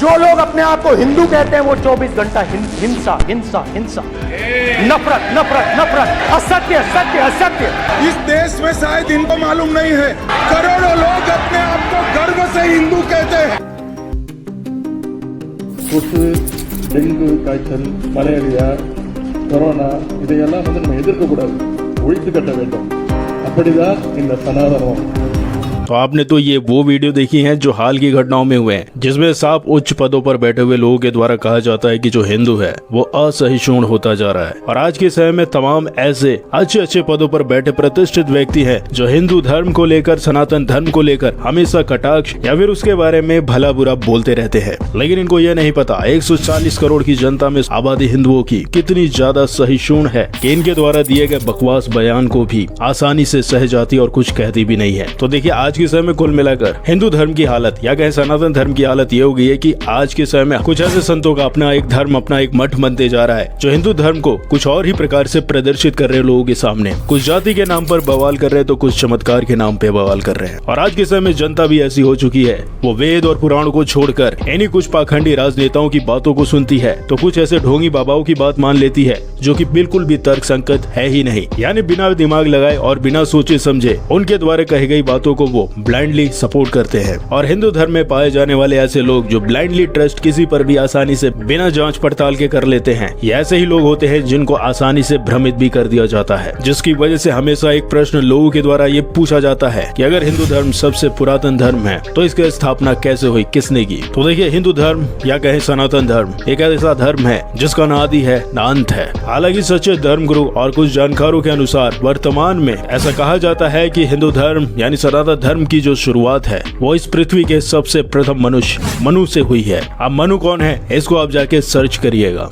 जो लोग अपने आप को हिंदू कहते हैं वो 24 घंटा हिंसा हिंसा हिंसा, नफरत नफरत नफरत, असत्य सत्य असत्य। इस देश में शायद इनको मालूम नहीं है, करोड़ों लोग अपने आप को गर्व से हिंदू कहते हैं। கொசு, டெங்கு காய்ச்சல், மலேரியா, கொரோனா இதையெல்லாம் நம்ம எதிர்க்கக்கூடாது, ஒழித்து கட்ட வேண்டும். அப்படிதான் இந்த சனாதனம். तो आपने तो ये वो वीडियो देखी है जो हाल की घटनाओं में हुए हैं, जिसमें साफ उच्च पदों पर बैठे हुए लोगों के द्वारा कहा जाता है कि जो हिंदू है वो असहिष्णु होता जा रहा है। और आज के समय में तमाम ऐसे अच्छे अच्छे पदों पर बैठे प्रतिष्ठित व्यक्ति हैं जो हिंदू धर्म को लेकर, सनातन धर्म को लेकर हमेशा कटाक्ष या फिर उसके बारे में भला बुरा बोलते रहते हैं। लेकिन इनको यह नहीं पता 140 करोड़ की जनता में आबादी हिंदुओं की कितनी ज्यादा सहिष्णु है कि इनके द्वारा दिए गए बकवास बयान को भी आसानी से सह जाती और कुछ कहती भी नहीं है। तो देखिए, आज के समय में कुल मिलाकर हिंदू धर्म की हालत या कहें सनातन धर्म की हालत ये हो गई है कि आज के समय में कुछ ऐसे संतों का अपना एक धर्म, अपना एक मठ बनते जा रहा है जो हिंदू धर्म को कुछ और ही प्रकार से प्रदर्शित कर रहे लोगों के सामने। कुछ जाति के नाम पर बवाल कर रहे हैं तो कुछ चमत्कार के नाम पे बवाल कर रहे हैं। और आज के समय में जनता भी ऐसी हो चुकी है, वो वेद और पुराणों को छोड़कर इन्हीं कुछ पाखंडी राजनेताओं की बातों को सुनती है, तो कुछ ऐसे ढोंगी बाबाओं की बात मान लेती है जो कि बिल्कुल भी तर्क संगत है ही नहीं। यानी बिना दिमाग लगाए और बिना सोचे समझे उनके द्वारा कही गई बातों को वो ब्लाइंडली सपोर्ट करते हैं। और हिंदू धर्म में पाए जाने वाले ऐसे लोग जो ब्लाइंडली ट्रस्ट किसी पर भी आसानी से बिना जांच पड़ताल के कर लेते हैं, ये ऐसे ही लोग होते हैं जिनको आसानी से भ्रमित भी कर दिया जाता है। जिसकी वजह से हमेशा एक प्रश्न लोगों के द्वारा ये पूछा जाता है कि अगर हिंदू धर्म सबसे पुरातन धर्म है तो इसकी स्थापना कैसे हुई, किसने की? तो देखिए, हिंदू धर्म या कहें सनातन धर्म एक ऐसा धर्म है जिसका ना आदि है ना अंत है। हालांकि सच्चे धर्म गुरु और कुछ जानकारों के अनुसार वर्तमान में ऐसा कहा जाता है कि हिंदू धर्म यानी सनातन धर्म की जो शुरुआत है वो इस पृथ्वी के सबसे प्रथम मनुष्य मनु से हुई है। अब मनु कौन है इसको आप जाके सर्च करिएगा,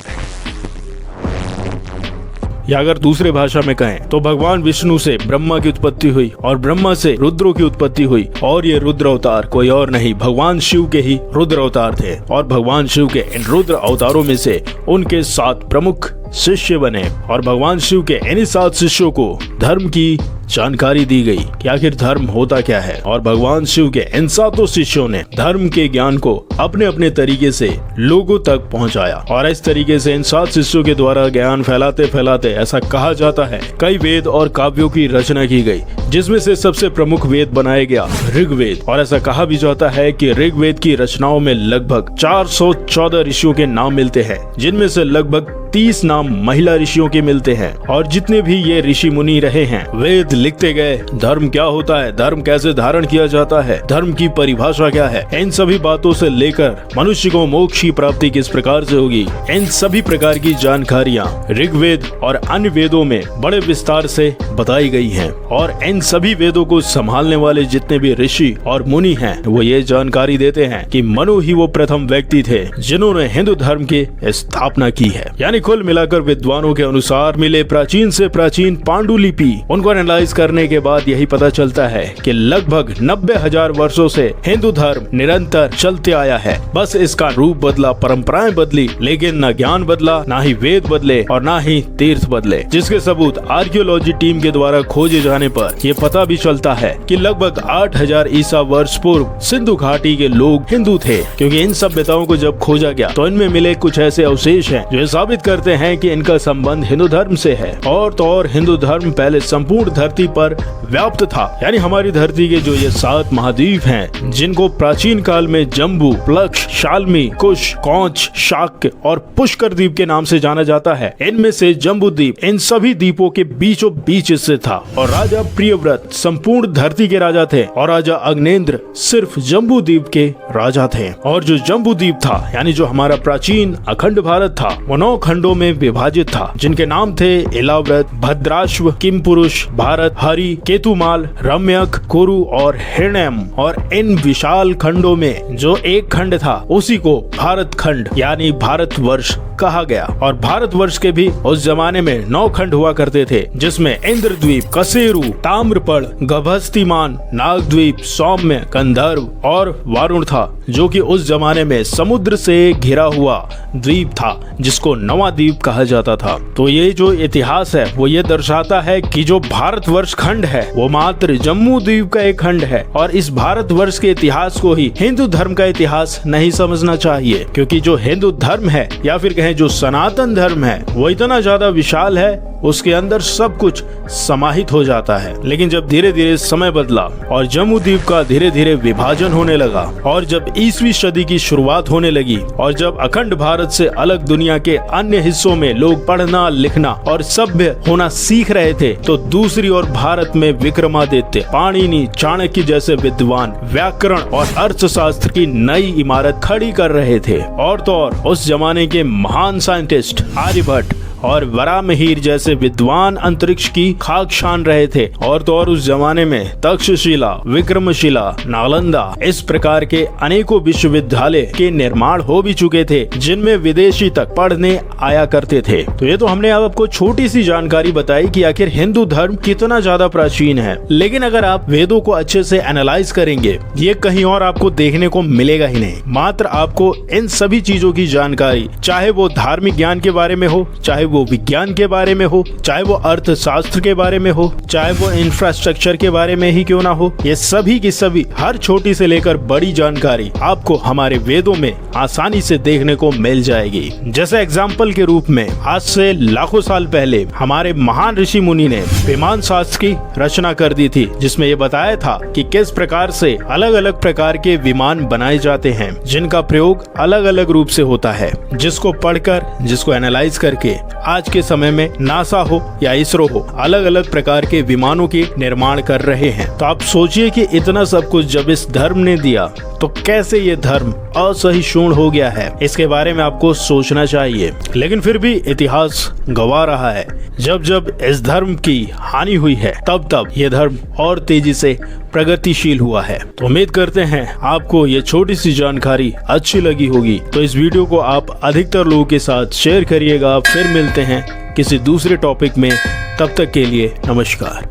या अगर दूसरे भाषा में कहें तो भगवान विष्णु से ब्रह्मा की उत्पत्ति हुई और ब्रह्मा से रुद्रों की उत्पत्ति हुई। और ये रुद्र अवतार कोई और नहीं, भगवान शिव के ही रुद्र अवतार थे। और भगवान शिव के इन रुद्र अवतारों में से उनके 7 प्रमुख शिष्य बने और भगवान शिव के इन्हीं 7 शिष्यों को धर्म की जानकारी दी गई कि आखिर धर्म होता क्या है। और भगवान शिव के इन 7 शिष्यों ने धर्म के ज्ञान को अपने अपने तरीके से लोगों तक पहुंचाया। और इस तरीके से इन 7 शिष्यों के द्वारा ज्ञान फैलाते फैलाते ऐसा कहा जाता है कई वेद और काव्यों की रचना की गई, जिसमें से सबसे प्रमुख वेद बनाया गया ऋग्वेद। और ऐसा कहा भी जाता है कि ऋग्वेद की रचनाओं में लगभग 414 ऋषियों के नाम मिलते हैं, जिनमें से लगभग 30 नाम महिला ऋषियों के मिलते हैं। और जितने भी ये ऋषि मुनि रहे हैं, वेद लिखते गए धर्म क्या होता है, धर्म कैसे धारण किया जाता है, धर्म की परिभाषा क्या है, इन सभी बातों से लेकर मनुष्य को मोक्ष की प्राप्ति किस प्रकार से होगी, इन सभी प्रकार की जानकारियाँ ऋग्वेद और अन्य वेदों में बड़े विस्तार से बताई गई हैं। और इन सभी वेदों को संभालने वाले जितने भी ऋषि और मुनि हैं वो ये जानकारी देते हैं कि मनु ही वो प्रथम व्यक्ति थे जिन्होंने हिंदू धर्म की स्थापना की है। यानी कुल मिलाकर विद्वानों के अनुसार मिले प्राचीन से प्राचीन पांडुलिपि उनको एनालाइज करने के बाद यही पता चलता है कि लगभग 90,000 वर्षों से हिंदू धर्म निरंतर चलते आया है। बस इसका रूप बदला, परंपराएं बदली, लेकिन न ज्ञान बदला, ना ही वेद बदले और ना ही तीर्थ बदले। जिसके सबूत आर्कियोलॉजी टीम के द्वारा खोजे जाने पर ये पता भी चलता है कि लगभग 8,000 ईसा वर्ष पूर्व सिंधु घाटी के लोग हिंदू थे। क्योंकि इन सभ्यताओं को जब खोजा गया तो इनमें मिले कुछ ऐसे अवशेष हैं जो साबित करते हैं कि इनका संबंध हिंदू धर्म से है। और तो और हिंदू धर्म पहले संपूर्ण धरती पर व्याप्त था। यानी हमारी धरती के जो ये 7 महाद्वीप हैं, जिनको प्राचीन काल में जम्बू, प्लक्ष, शाल्मी, कुश, कौच, शाक्य और पुष्कर द्वीप के नाम से जाना जाता है। इनमें से जम्बू द्वीप इन सभी द्वीपों के बीचों बीच स्थित था। और राजा प्रियव्रत संपूर्ण धरती के राजा थे और राजा अग्नेंद्र सिर्फ जम्बू द्वीप के राजा थे। और जो जम्बू द्वीप था यानी जो हमारा प्राचीन अखंड भारत था वो 9 खंडों में विभाजित था, जिनके नाम थे इलाव्रत, भद्राश्व, किमपुरुष, भारत, हरि, केतुमाल, रम्यक, कुरु और हिरण्यम। और इन विशाल खंडों में जो एक खंड था उसी को भारत खंड यानी भारत वर्ष कहा गया। और भारतवर्ष के भी उस जमाने में 9 खंड हुआ करते थे, जिसमें इंद्रद्वीप, कसेरू, ताम्रपड़, गभस्तिमान, नागद्वीप, सौम्य, गंधर्व और वारुण था, जो कि उस जमाने में समुद्र से घिरा हुआ द्वीप था, जिसको नवाद्वीप कहा जाता था। तो ये जो इतिहास है वो ये दर्शाता है कि जो भारतवर्ष खंड है वो मात्र जम्मू द्वीप का एक खंड है, और इस भारतवर्ष के इतिहास को ही हिंदू धर्म का इतिहास नहीं समझना चाहिए, क्योंकि जो हिंदू धर्म है या फिर कहें जो सनातन धर्म है वो इतना ज्यादा विशाल है, उसके अंदर सब कुछ समाहित हो जाता है। लेकिन जब धीरे धीरे समय बदला और जम्मू द्वीप का धीरे धीरे विभाजन होने लगा, और जब 20वीं सदी की शुरुआत होने लगी, और जब अखंड भारत से अलग दुनिया के अन्य हिस्सों में लोग पढ़ना लिखना और सभ्य होना सीख रहे थे, तो दूसरी ओर भारत में विक्रमादित्य, पाणिनि, चाणक्य जैसे विद्वान व्याकरण और अर्थशास्त्र की नई इमारत खड़ी कर रहे थे। और तो और उस जमाने के महान साइंटिस्ट आर्यभट्ट और वराहमिहिर जैसे विद्वान अंतरिक्ष की खाक छान रहे थे। और तो और उस जमाने में तक्षशिला, विक्रमशिला, नालंदा, इस प्रकार के अनेकों विश्वविद्यालय के निर्माण हो भी चुके थे, जिनमें विदेशी तक पढ़ने आया करते थे। तो ये तो हमने आपको छोटी सी जानकारी बताई कि आखिर हिंदू धर्म कितना ज्यादा प्राचीन है। लेकिन अगर आप वेदों को अच्छे से एनालाइज करेंगे, ये कहीं और आपको देखने को मिलेगा ही नहीं। मात्र आपको इन सभी चीजों की जानकारी, चाहे वो धार्मिक ज्ञान के बारे में हो, चाहे वो विज्ञान के बारे में हो, चाहे वो अर्थशास्त्र के बारे में हो, चाहे वो इंफ्रास्ट्रक्चर के बारे में ही क्यों ना हो, ये सभी की सभी हर छोटी से लेकर बड़ी जानकारी आपको हमारे वेदों में आसानी से देखने को मिल जाएगी। जैसे एग्जाम्पल के रूप में आज से लाखों साल पहले हमारे महान ऋषि मुनि ने विमान शास्त्र की रचना कर दी थी, जिसमें ये बताया था कि किस प्रकार से अलग अलग प्रकार के विमान बनाए जाते हैं, जिनका प्रयोग अलग अलग रूप से होता है, जिसको पढ़कर, जिसको एनालाइज करके आज के समय में नासा हो या इसरो हो, अलग अलग प्रकार के विमानों के निर्माण कर रहे हैं। तो आप सोचिए कि इतना सब कुछ जब इस धर्म ने दिया, तो कैसे ये धर्म असहिष्णु हो गया है, इसके बारे में आपको सोचना चाहिए। लेकिन फिर भी इतिहास गवाह रहा है, जब जब इस धर्म की हानि हुई है, तब तब ये धर्म और तेजी से प्रगतिशील हुआ है। तो उम्मीद करते हैं आपको ये छोटी सी जानकारी अच्छी लगी होगी। तो इस वीडियो को आप अधिकतर लोगों के साथ शेयर करिएगा। फिर मिलते हैं किसी दूसरे टॉपिक में, तब तक के लिए नमस्कार।